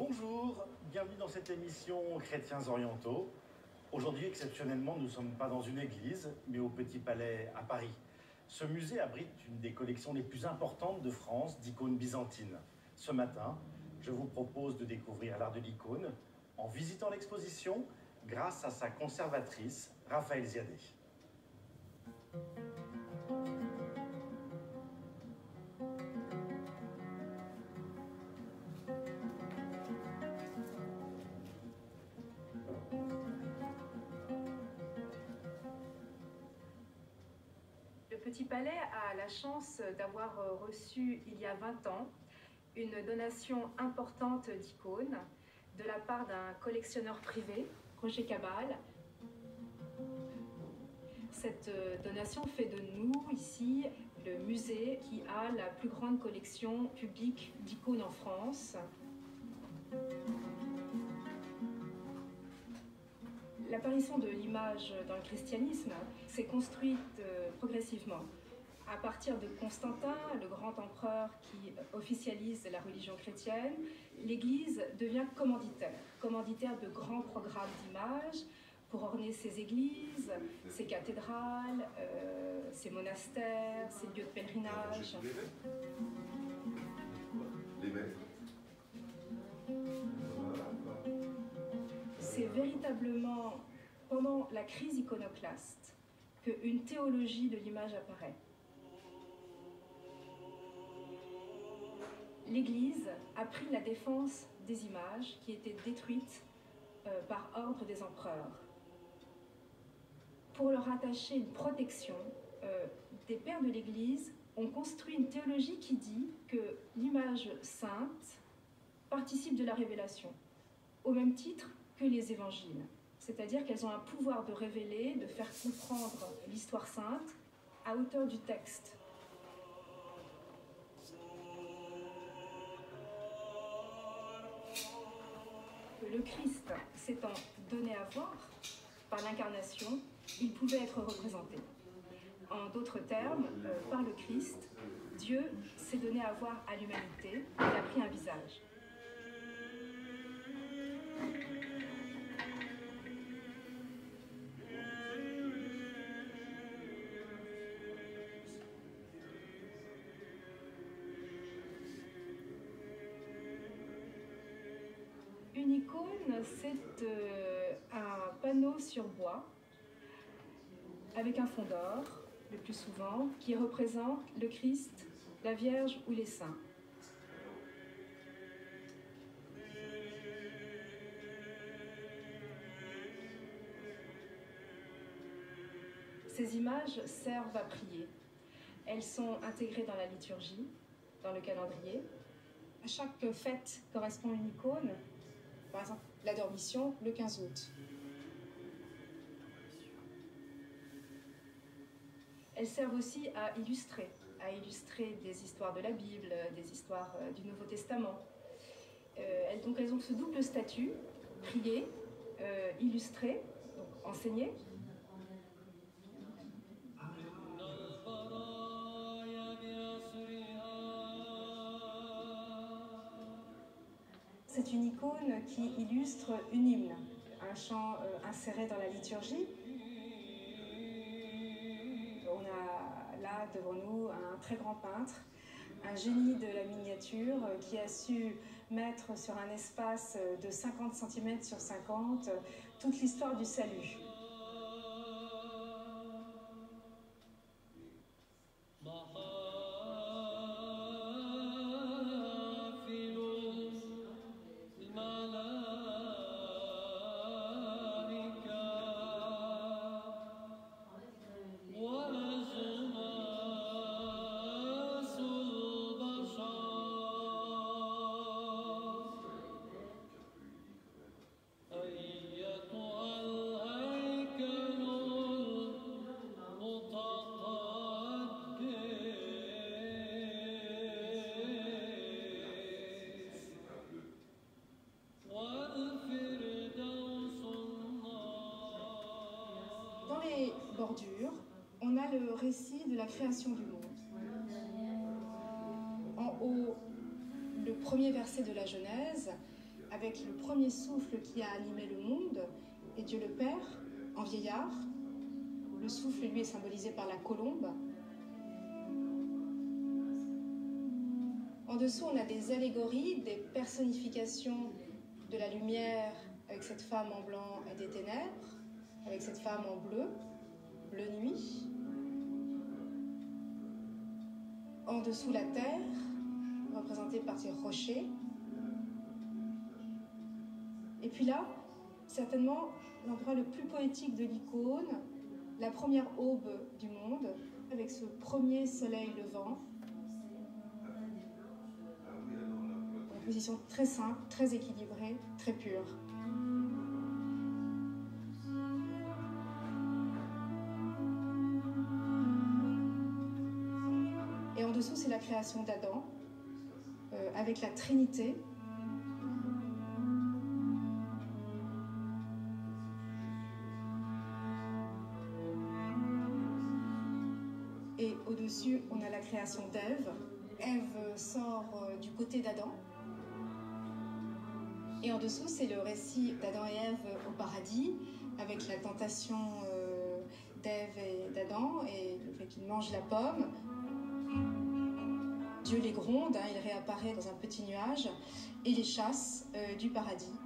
Bonjour, bienvenue dans cette émission Chrétiens orientaux. Aujourd'hui, exceptionnellement, nous ne sommes pas dans une église, mais au Petit Palais à Paris. Ce musée abrite une des collections les plus importantes de France d'icônes byzantines. Ce matin, je vous propose de découvrir l'art de l'icône en visitant l'exposition grâce à sa conservatrice, Raphaël Ziadé. Le Petit Palais a la chance d'avoir reçu il y a 20 ans une donation importante d'icônes de la part d'un collectionneur privé, Roger Cabal. Cette donation fait de nous ici le musée qui a la plus grande collection publique d'icônes en France. L'apparition de l'image dans le christianisme s'est construite progressivement. À partir de Constantin, le grand empereur qui officialise la religion chrétienne, l'Église devient commanditaire de grands programmes d'images pour orner ses églises, ses cathédrales, ses monastères, ses lieux de pèlerinage. Les maîtres. C'est véritablement pendant la crise iconoclaste qu'une théologie de l'image apparaît. L'Église a pris la défense des images qui étaient détruites par ordre des empereurs. Pour leur attacher une protection, des pères de l'Église ont construit une théologie qui dit que l'image sainte participe de la révélation, au même titre que les évangiles. C'est-à-dire qu'elles ont un pouvoir de révéler, de faire comprendre l'histoire sainte à hauteur du texte. Le Christ s'étant donné à voir par l'incarnation, il pouvait être représenté. En d'autres termes, par le Christ, Dieu s'est donné à voir à l'humanité, il a pris un visage. Une icône, c'est un panneau sur bois avec un fond d'or, le plus souvent, qui représente le Christ, la Vierge ou les saints. Ces images servent à prier. Elles sont intégrées dans la liturgie, dans le calendrier. À chaque fête correspond une icône. Par exemple, la Dormition, le 15 août. Elles servent aussi à illustrer des histoires de la Bible, des histoires du Nouveau Testament. Elles ont ce double statut, prier, illustrer, donc enseigner. C'est une icône qui illustre une hymne, un chant inséré dans la liturgie. On a là devant nous un très grand peintre, un génie de la miniature qui a su mettre sur un espace de 50 cm sur 50 toute l'histoire du salut. Dans les bordures, on a le récit de la création du monde. En haut, le premier verset de la Genèse, avec le premier souffle qui a animé le monde, et Dieu le Père, en vieillard. Le souffle, lui, est symbolisé par la colombe. En dessous, on a des allégories, des personnifications de la lumière, avec cette femme en blanc et des ténèbres, avec cette femme en bleu, bleu nuit. En dessous, la terre, représentée par ces rochers. Et puis là, certainement l'endroit le plus poétique de l'icône, la première aube du monde, avec ce premier soleil levant. Une composition très simple, très équilibrée, très pure. Et en dessous, c'est la création d'Adam, avec la Trinité. Et au-dessus, on a la création d'Ève. Ève sort du côté d'Adam. Et en dessous, c'est le récit d'Adam et Ève au paradis, avec la tentation d'Ève et d'Adam, et le fait qu'ils mangent la pomme. Dieu les gronde, il réapparaît dans un petit nuage, et les chasse du paradis.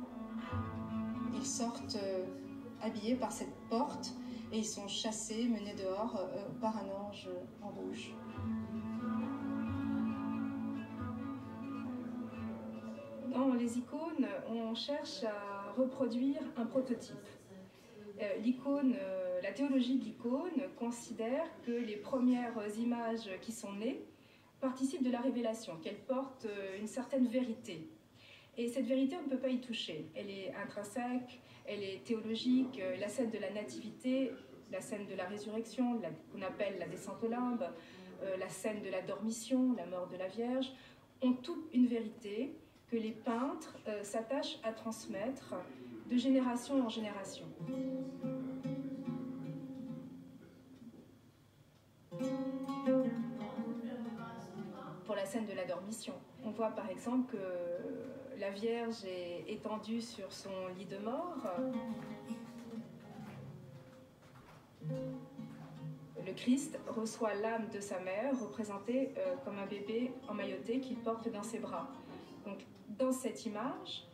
Ils sortent habillés par cette porte, et ils sont chassés, menés dehors par un ange en rouge. Dans les icônes, on cherche à reproduire un prototype. L'icône, la théologie de l'icône considère que les premières images qui sont nées participent de la révélation, qu'elles portent une certaine vérité. Et cette vérité, on ne peut pas y toucher. Elle est intrinsèque, elle est théologique. La scène de la nativité, la scène de la résurrection, qu'on appelle la descente aux limbes, la scène de la dormition, la mort de la Vierge, ont toutes une vérité que les peintres s'attachent à transmettre de génération en génération. Pour la scène de la dormition, on voit par exemple que la Vierge est étendue sur son lit de mort. Le Christ reçoit l'âme de sa mère, représentée comme un bébé emmailloté qu'il porte dans ses bras. Donc, dans cette image,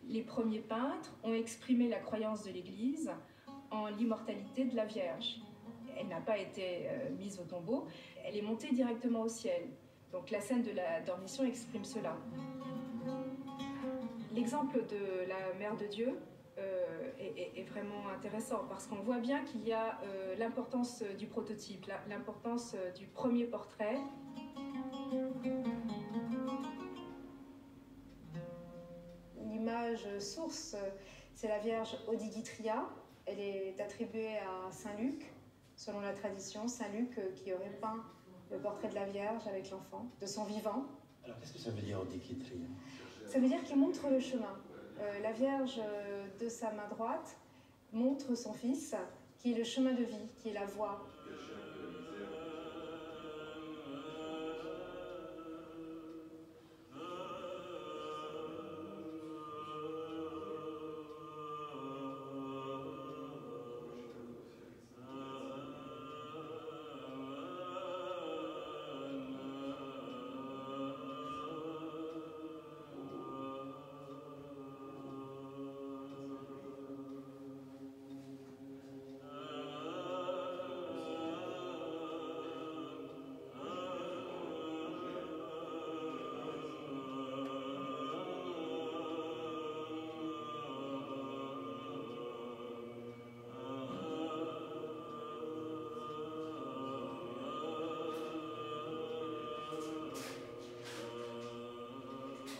les premiers peintres ont exprimé la croyance de l'Église en l'immortalité de la Vierge. Elle n'a pas été mise au tombeau, elle est montée directement au ciel. Donc la scène de la dormition exprime cela. L'exemple de la Mère de Dieu est vraiment intéressant parce qu'on voit bien qu'il y a l'importance du prototype, l'importance du premier portrait. L'image source, c'est la Vierge Odigitria. Elle est attribuée à Saint Luc, selon la tradition. Saint Luc qui aurait peint le portrait de la Vierge avec l'enfant, de son vivant. Alors qu'est-ce que ça veut dire Odigitria? Ça veut dire qu'il montre le chemin. La Vierge de sa main droite montre son fils, qui est le chemin de vie, qui est la voie.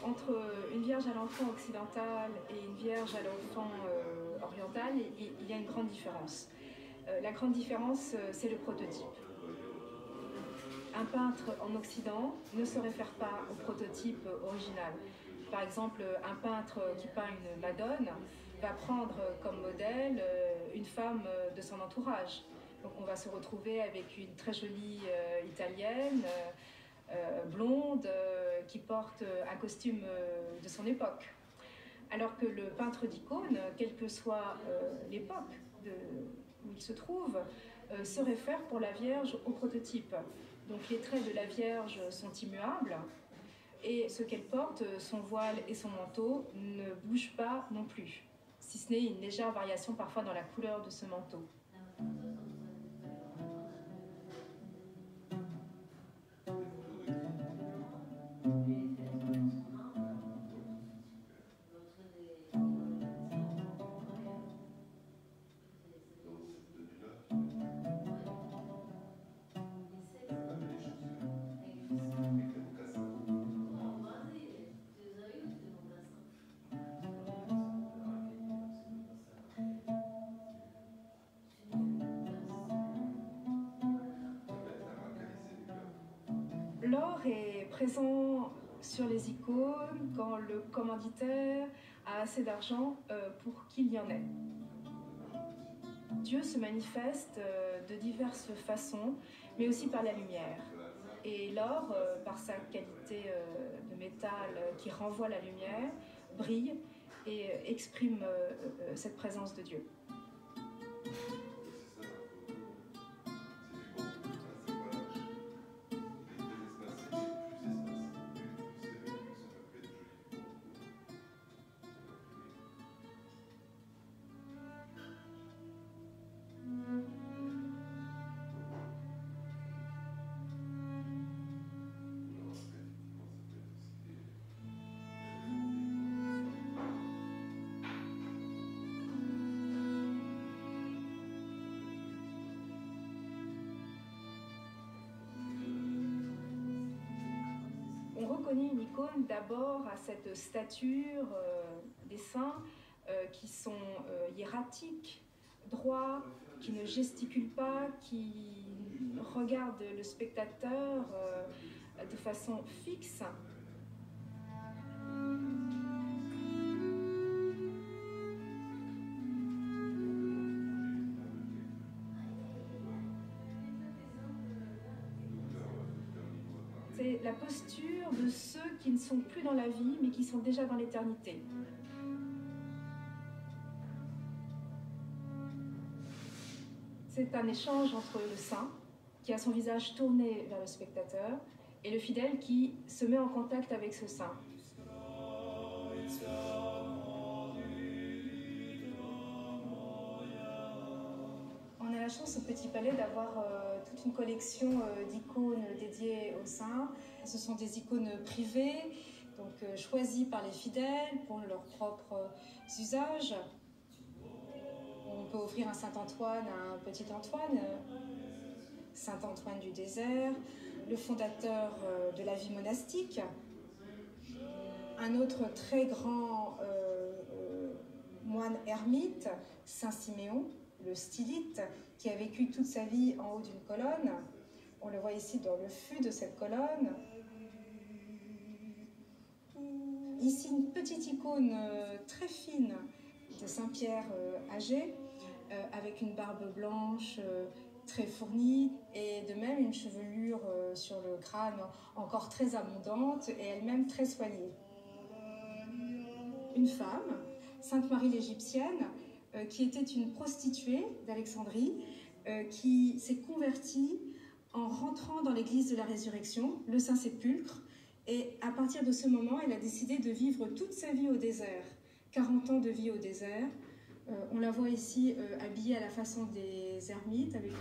Entre une Vierge à l'enfant occidental et une Vierge à l'enfant oriental, il y a une grande différence. La grande différence, c'est le prototype. Un peintre en Occident ne se réfère pas au prototype original. Par exemple, un peintre qui peint une Madone va prendre comme modèle une femme de son entourage. Donc on va se retrouver avec une très jolie italienne, blonde, qui porte un costume de son époque. alors que le peintre d'icônes, quelle que soit l'époque où il se trouve, se réfère pour la Vierge au prototype. Donc les traits de la Vierge sont immuables, et ce qu'elle porte, son voile et son manteau, ne bougent pas non plus, si ce n'est une légère variation parfois dans la couleur de ce manteau. L'or est présent sur les icônes quand le commanditaire a assez d'argent pour qu'il y en ait. Dieu se manifeste de diverses façons, mais aussi par la lumière. Et l'or, par sa qualité de métal qui renvoie la lumière, brille et exprime cette présence de Dieu. On reconnaît une icône d'abord à cette stature des saints qui sont hiératiques, droits, qui ne gesticulent pas, qui regardent le spectateur de façon fixe. C'est la posture de ceux qui ne sont plus dans la vie, mais qui sont déjà dans l'éternité. C'est un échange entre le saint, qui a son visage tourné vers le spectateur, et le fidèle qui se met en contact avec ce saint. On a la chance au Petit Palais d'avoir toute une collection d'icônes dédiées aux saints. Ce sont des icônes privées, donc choisies par les fidèles pour leurs propres usages. On peut offrir un Saint-Antoine à un petit Antoine, Saint-Antoine du désert, le fondateur de la vie monastique, un autre très grand moine ermite, Saint Siméon, le stylite, qui a vécu toute sa vie en haut d'une colonne. On le voit ici dans le fût de cette colonne. Ici, une petite icône très fine de Saint-Pierre âgé, avec une barbe blanche très fournie, et de même une chevelure sur le crâne encore très abondante et elle-même très soignée. Une femme, Sainte Marie l'Égyptienne, qui était une prostituée d'Alexandrie, qui s'est convertie en rentrant dans l'église de la Résurrection, le Saint-Sépulcre, et à partir de ce moment, elle a décidé de vivre toute sa vie au désert, 40 ans de vie au désert. On la voit ici habillée à la façon des ermites, avec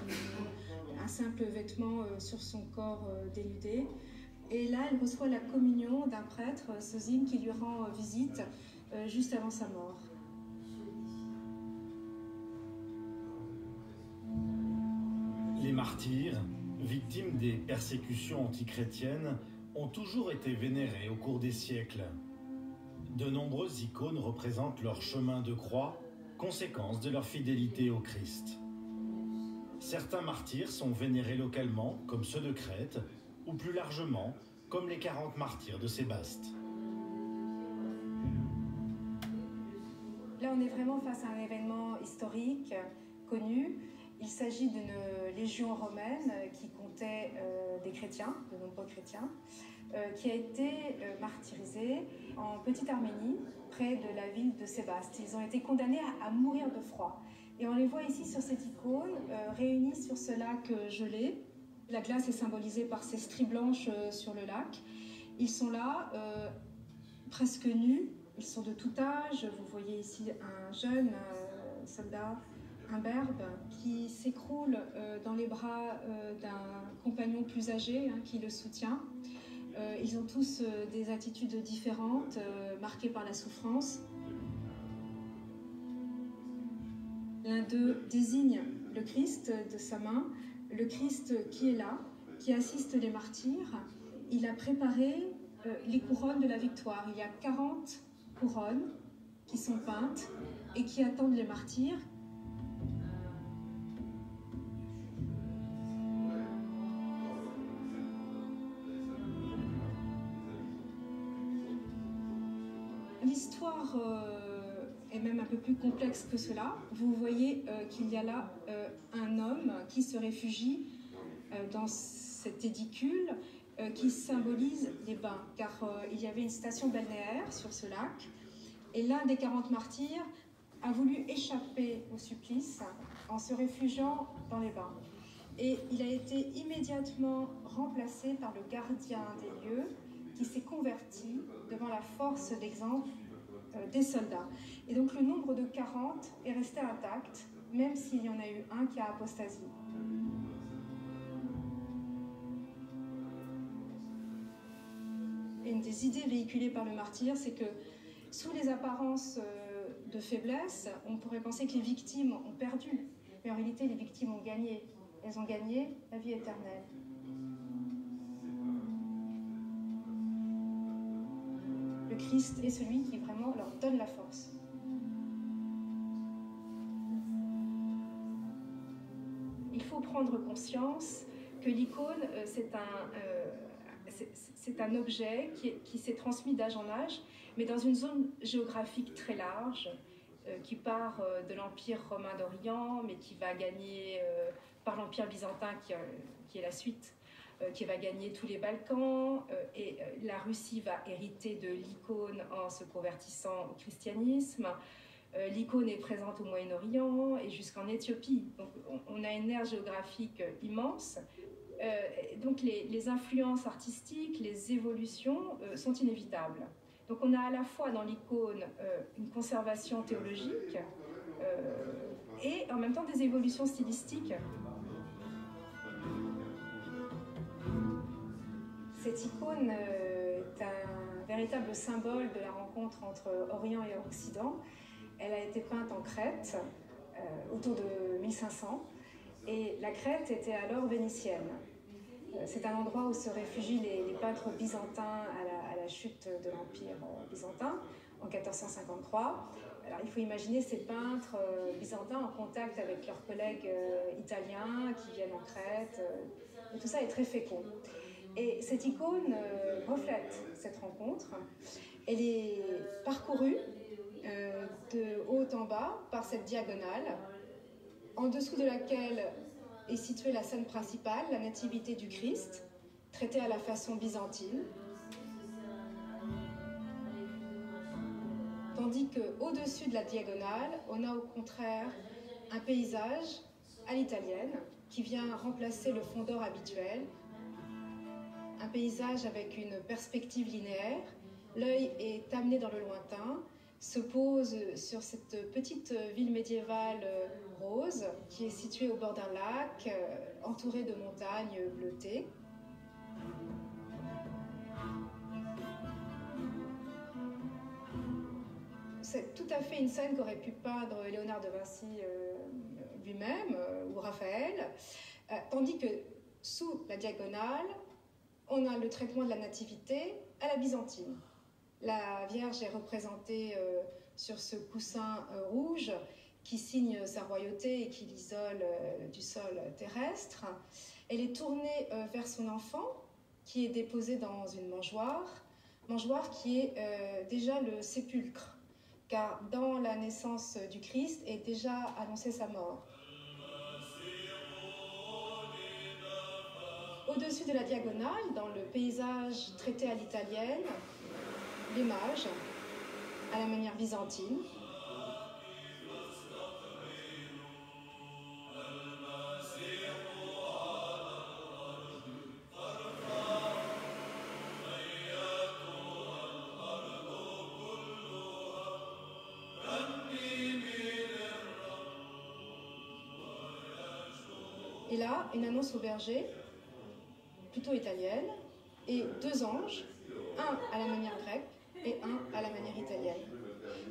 un simple vêtement sur son corps dénudé. Et là, elle reçoit la communion d'un prêtre, Sosine, qui lui rend visite juste avant sa mort. Les martyrs, victimes des persécutions antichrétiennes, ont toujours été vénérés au cours des siècles. De nombreuses icônes représentent leur chemin de croix, conséquence de leur fidélité au Christ. Certains martyrs sont vénérés localement, comme ceux de Crète, ou plus largement, comme les 40 martyrs de Sébaste. Là, on est vraiment face à un événement historique, connu. Il s'agit d'une légion romaine qui comptait des chrétiens, de nombreux chrétiens, qui a été martyrisé en Petite Arménie, près de la ville de Sébaste. Ils ont été condamnés à mourir de froid. Et on les voit ici sur cette icône, réunis sur ce lac gelé. La glace est symbolisée par ces stries blanches sur le lac. Ils sont là, presque nus. Ils sont de tout âge. Vous voyez ici un jeune soldat, un berbe, qui s'écroule dans les bras d'un compagnon plus âgé qui le soutient. Ils ont tous des attitudes différentes, marquées par la souffrance. L'un d'eux désigne le Christ de sa main, le Christ qui est là, qui assiste les martyrs. Il a préparé les couronnes de la victoire. Il y a 40 couronnes qui sont peintes et qui attendent les martyrs. L'histoire est même un peu plus complexe que cela. Vous voyez qu'il y a là un homme qui se réfugie dans cet édicule qui symbolise les bains, car il y avait une station balnéaire sur ce lac, et l'un des 40 martyrs a voulu échapper au supplice en se réfugiant dans les bains. Et il a été immédiatement remplacé par le gardien des lieux, qui s'est converti devant la force d'exemple des soldats. Et donc le nombre de 40 est resté intact, même s'il y en a eu un qui a apostasié. Et une des idées véhiculées par le martyr, c'est que sous les apparences de faiblesse, on pourrait penser que les victimes ont perdu. Mais en réalité, les victimes ont gagné. Elles ont gagné la vie éternelle. Le Christ est celui qui vraiment leur donne la force. Il faut prendre conscience que l'icône, c'est un objet qui s'est transmis d'âge en âge, mais dans une zone géographique très large, qui part de l'Empire romain d'Orient, mais qui va gagner par l'Empire byzantin, qui est la suite, qui va gagner tous les Balkans, et la Russie va hériter de l'icône en se convertissant au christianisme. L'icône est présente au Moyen-Orient et jusqu'en Éthiopie. Donc on a une aire géographique immense. Donc les influences artistiques, les évolutions sont inévitables. Donc on a à la fois dans l'icône une conservation théologique et en même temps des évolutions stylistiques. Cette icône est un véritable symbole de la rencontre entre Orient et Occident. Elle a été peinte en Crète autour de 1500 et la Crète était alors vénitienne. C'est un endroit où se réfugient les peintres byzantins à la chute de l'Empire byzantin en 1453. Alors il faut imaginer ces peintres byzantins en contact avec leurs collègues italiens qui viennent en Crète. Et tout ça est très fécond. Et cette icône reflète cette rencontre. Elle est parcourue de haut en bas par cette diagonale, en dessous de laquelle est située la scène principale, la Nativité du Christ, traitée à la façon byzantine. Tandis qu'au-dessus de la diagonale, on a au contraire un paysage à l'italienne qui vient remplacer le fond d'or habituel. Un paysage avec une perspective linéaire, l'œil est amené dans le lointain, se pose sur cette petite ville médiévale rose qui est située au bord d'un lac, entourée de montagnes bleutées. C'est tout à fait une scène qu'aurait pu peindre Léonard de Vinci lui-même ou Raphaël, tandis que sous la diagonale, on a le traitement de la nativité à la byzantine. La Vierge est représentée sur ce coussin rouge qui signe sa royauté et qui l'isole du sol terrestre. Elle est tournée vers son enfant qui est déposé dans une mangeoire qui est déjà le sépulcre, car dans la naissance du Christ est déjà annoncée sa mort. Au-dessus de la diagonale, dans le paysage traité à l'italienne, les mages, à la manière byzantine. Et là, une annonce au berger, plutôt italienne, et deux anges, un à la manière grecque et un à la manière italienne.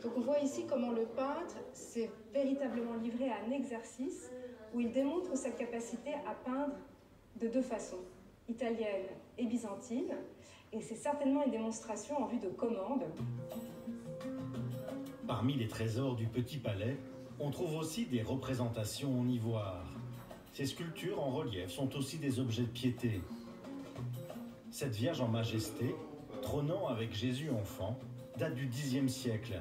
Donc on voit ici comment le peintre s'est véritablement livré à un exercice où il démontre sa capacité à peindre de deux façons, italienne et byzantine, et c'est certainement une démonstration en vue de commande. Parmi les trésors du Petit Palais, on trouve aussi des représentations en ivoire. Ces sculptures en relief sont aussi des objets de piété. Cette Vierge en majesté, trônant avec Jésus enfant, date du Xe siècle.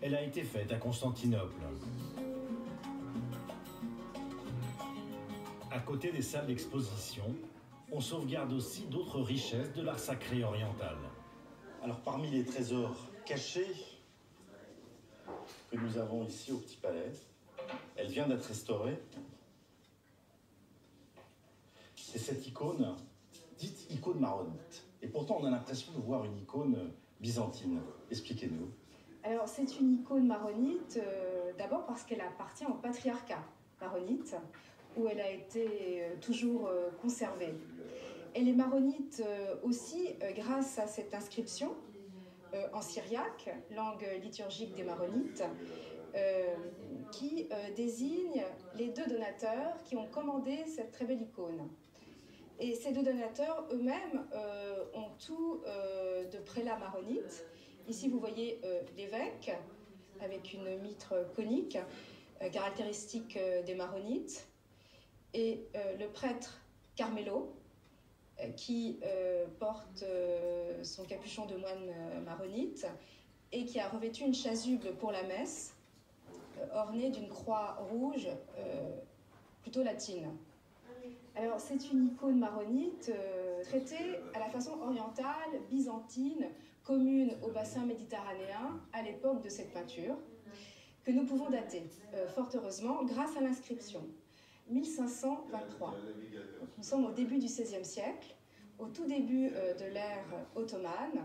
Elle a été faite à Constantinople. À côté des salles d'exposition, on sauvegarde aussi d'autres richesses de l'art sacré oriental. Alors parmi les trésors cachés que nous avons ici au Petit Palais, elle vient d'être restaurée. C'est cette icône, dite icône maronite. Et pourtant, on a l'impression de voir une icône byzantine. Expliquez-nous. Alors, c'est une icône maronite, d'abord parce qu'elle appartient au patriarcat maronite, où elle a été toujours conservée. Elle est maronite aussi grâce à cette inscription en syriaque, langue liturgique des maronites, qui désigne les deux donateurs qui ont commandé cette très belle icône. Et ces deux donateurs eux-mêmes ont tout de prélats maronites. Ici, vous voyez l'évêque avec une mitre conique, caractéristique des maronites, et le prêtre Carmelo, qui porte son capuchon de moine maronite et qui a revêtu une chasuble pour la messe, ornée d'une croix rouge plutôt latine. Alors, c'est une icône maronite traitée à la façon orientale, byzantine, commune au bassin méditerranéen à l'époque de cette peinture, que nous pouvons dater, fort heureusement, grâce à l'inscription. 1523. Nous sommes au début du XVIe siècle, au tout début de l'ère ottomane,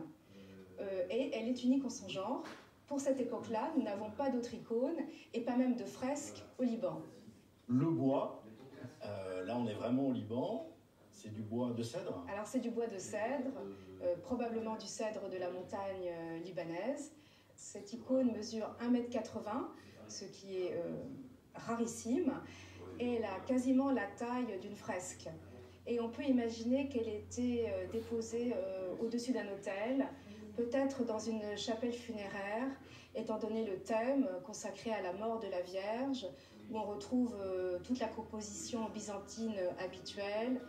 et elle est unique en son genre. Pour cette époque-là, nous n'avons pas d'autre icône et pas même de fresque au Liban. Le bois. Là, on est vraiment au Liban. C'est du bois de cèdre? Alors, c'est du bois de cèdre, probablement du cèdre de la montagne libanaise. Cette icône mesure 1,80 m, ce qui est rarissime, et elle a quasiment la taille d'une fresque. Et on peut imaginer qu'elle était déposée au-dessus d'un autel, peut-être dans une chapelle funéraire, étant donné le thème consacré à la mort de la Vierge, où on retrouve toute la composition byzantine habituelle.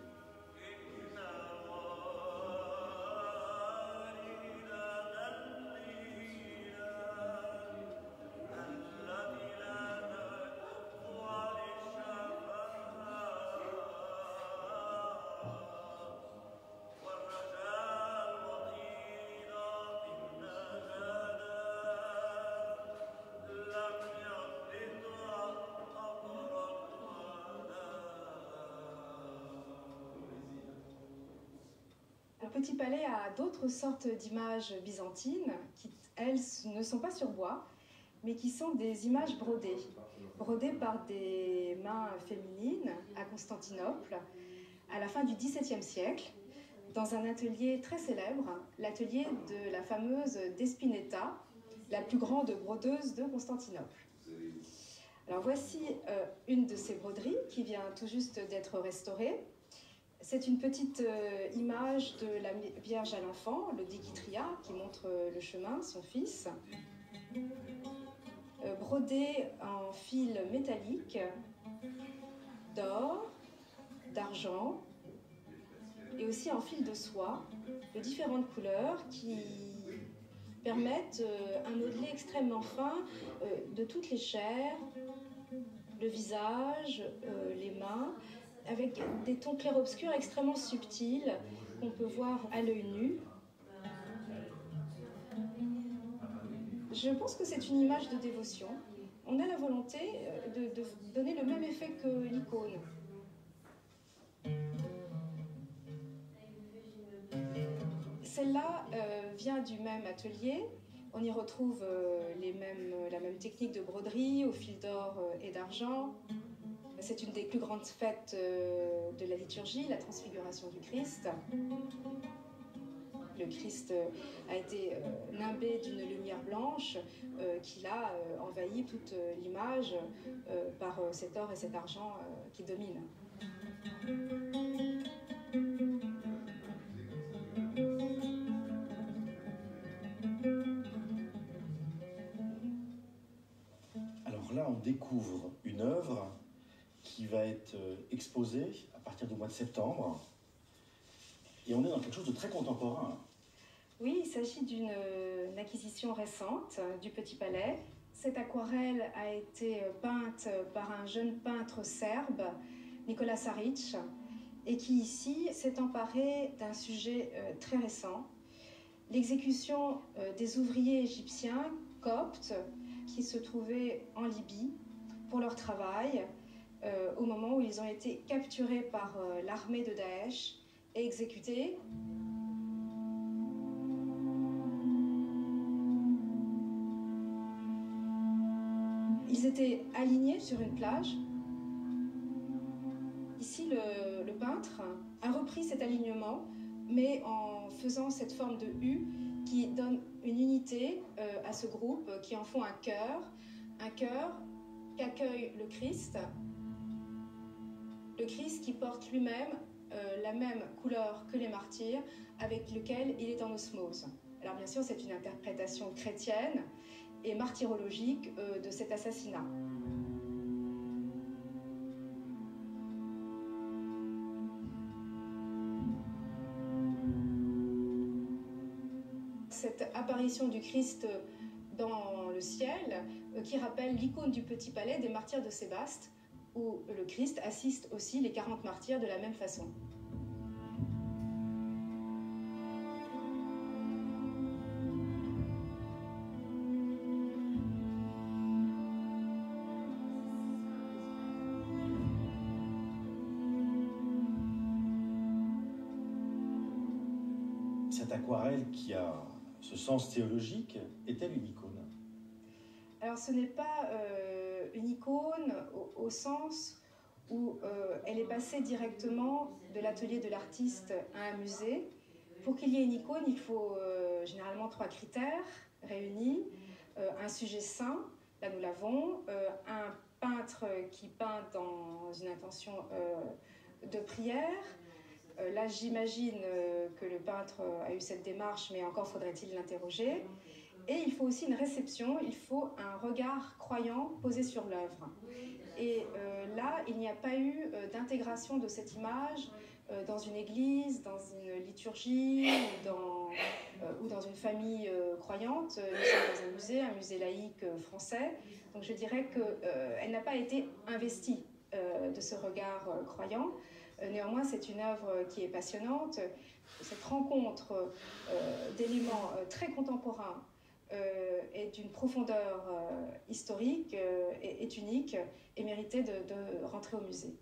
Le Petit Palais a d'autres sortes d'images byzantines qui, elles, ne sont pas sur bois, mais qui sont des images brodées, brodées par des mains féminines à Constantinople, à la fin du XVIIe siècle, dans un atelier très célèbre, l'atelier de la fameuse Despinetta, la plus grande brodeuse de Constantinople. Alors voici une de ces broderies qui vient tout juste d'être restaurée. C'est une petite image de la Vierge à l'enfant, le Dikitria, qui montre le chemin, son fils, brodé en fil métallique, d'or, d'argent, et aussi en fil de soie, de différentes couleurs qui permettent un modelé extrêmement fin de toutes les chairs, le visage, les mains, avec des tons clair-obscurs extrêmement subtils qu'on peut voir à l'œil nu. Je pense que c'est une image de dévotion. On a la volonté de donner le même effet que l'icône. Celle-là vient du même atelier. On y retrouve la même technique de broderie au fil d'or et d'argent. C'est une des plus grandes fêtes de la liturgie, la transfiguration du Christ. Le Christ a été nimbé d'une lumière blanche qui a envahi toute l'image par cet or et cet argent qui dominent. Alors là, on découvre une œuvre qui va être exposée à partir du mois de septembre. Et on est dans quelque chose de très contemporain. Oui, il s'agit d'une acquisition récente du Petit Palais. Cette aquarelle a été peinte par un jeune peintre serbe, Nicolas Saric, et qui ici s'est emparé d'un sujet très récent, l'exécution des ouvriers égyptiens coptes qui se trouvaient en Libye pour leur travail au moment où ils ont été capturés par l'armée de Daesh et exécutés. Ils étaient alignés sur une plage. Ici, le peintre a repris cet alignement, mais en faisant cette forme de U qui donne une unité à ce groupe, qui en font un cœur qu'accueille le Christ qui porte lui-même la même couleur que les martyrs, avec lequel il est en osmose. Alors bien sûr, c'est une interprétation chrétienne et martyrologique de cet assassinat. Cette apparition du Christ dans le ciel qui rappelle l'icône du Petit Palais des martyrs de Sébaste, où le Christ assiste aussi les 40 martyrs de la même façon. Cette aquarelle qui a ce sens théologique est-elle une icône? Alors ce n'est pas une icône au sens où elle est passée directement de l'atelier de l'artiste à un musée. Pour qu'il y ait une icône, il faut généralement 3 critères réunis. Un sujet saint, là nous l'avons, un peintre qui peint dans une intention de prière. Là j'imagine que le peintre a eu cette démarche, mais encore faudrait-il l'interroger. Et il faut aussi une réception, il faut un regard croyant posé sur l'œuvre. Et là, il n'y a pas eu d'intégration de cette image dans une église, dans une liturgie ou dans une famille croyante. Nous sommes dans un musée laïque français. Donc je dirais qu'elle n'a pas été investie de ce regard croyant. Néanmoins, c'est une œuvre qui est passionnante. Cette rencontre d'éléments très contemporains et d'une profondeur historique est unique et méritait de rentrer au musée.